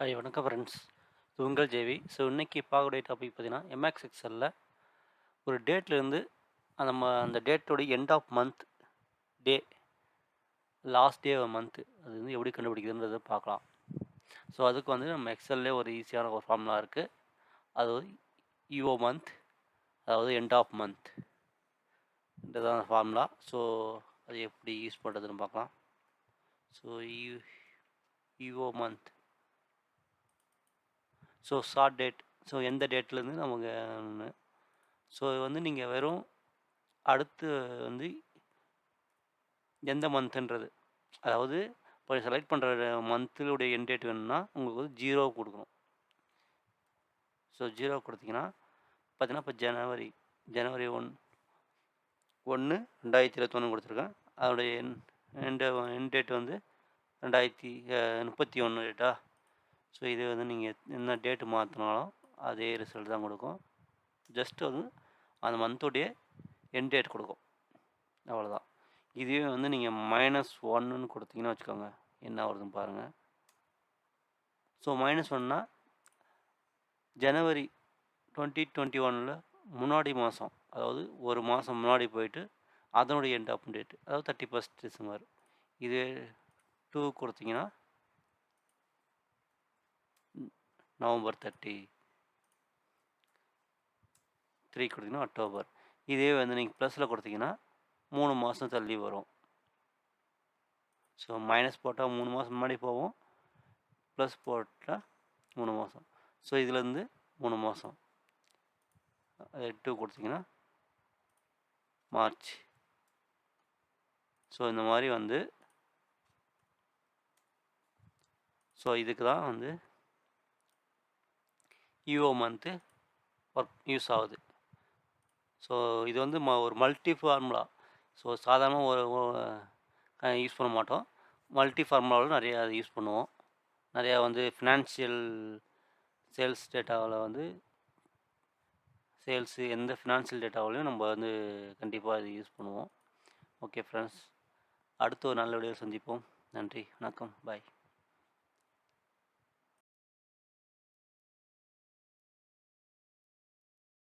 Hi வணக்கம் friends. இது உங்கள் ஜேவி. ஸோ இன்னைக்கு பார்க்கக்கூடிய டாபிக் பார்த்தீங்கன்னா, எம்எக்ஸ் எக்ஸல்ல ஒரு டேட்லேருந்து அந்த டேட்டோட end of month day, last day month அது வந்து எப்படி கண்டுபிடிக்கிறதுன்றத பார்க்கலாம். ஸோ அதுக்கு வந்து நம்ம எக்ஸல்லே ஒரு ஈஸியான ஒரு ஃபார்முலா இருக்குது. அது இஓ மந்த், அதாவது எண்ட் ஆஃப் மந்த் இதுதான் ஃபார்முலா. ஸோ அது எப்படி யூஸ் பண்ணுறதுன்னு பார்க்கலாம். So EO month, so short date, so எந்த டேட்லேருந்து நமக்கு ஸோ வந்து நீங்கள் வெறும் அடுத்து வந்து எந்த மந்த்துன்றது, அதாவது இப்போ செலக்ட் பண்ணுற மந்த்துடைய எண்ட் டேட் வேணும்னா உங்களுக்கு வந்து 0 கொடுக்கணும். ஸோ 0 கொடுத்தீங்கன்னா பார்த்தீங்கன்னா, இப்போ ஜனவரி 1 2021 கொடுத்துருக்கேன். அதோடைய எண்ட் டேட் வந்து 2031 டேட்டா. ஸோ இது வந்து நீங்கள் என்ன டேட்டு மாற்றினாலும் அதே ரிசல்ட் தான் கொடுக்கும். ஜஸ்ட் வந்து அந்த மந்த்துடைய எண்ட் டேட் கொடுக்கும், அவ்வளோதான். இதுவே வந்து நீங்கள் -1ன்னு கொடுத்தீங்கன்னா வச்சுக்கோங்க, என்ன வருதுன்னு பாருங்கள். ஸோ -1னா ஜனவரி 2021 முன்னாடி மாதம், அதாவது ஒரு மாதம் முன்னாடி போயிட்டு அதனுடைய எண்ட் ஆஃப் டேட், அதாவது 31 டிசம்பர். இதே 2 கொடுத்தீங்கன்னா நவம்பர் 30, 3 கொடுத்தீங்கன்னா அக்டோபர். இதே வந்து நீங்கள் ப்ளஸில் கொடுத்தீங்கன்னா 3 மாதம் தள்ளி வரும். ஸோ மைனஸ் போட்டால் 3 மாதம் முன்னாடி போவோம், ப்ளஸ் போட்டால் 3 மாதம். ஸோ இதுலேருந்து 3 மாதம், அது 2 கொடுத்தீங்கன்னா மார்ச். ஸோ இந்த மாதிரி வந்து ஸோ இதுக்கு தான் வந்து இஓ மந்த்து ஒர்க் யூஸ் ஆகுது. ஸோ இது வந்து ஒரு மல்டி ஃபார்முலா. ஸோ சாதாரணமாக யூஸ் பண்ண மாட்டோம். மல்டி ஃபார்முலாவில் நிறையா அது யூஸ் பண்ணுவோம். நிறையா வந்து ஃபினான்ஷியல் சேல்ஸ் டேட்டாவில் வந்து எந்த ஃபினான்ஷியல் டேட்டாவிலையும் நம்ம வந்து கண்டிப்பாக இது யூஸ் பண்ணுவோம். ஓகே ஃப்ரெண்ட்ஸ், அடுத்த ஒரு நல்ல வீடியோவில் சந்திப்போம். நன்றி, வணக்கம், பாய்.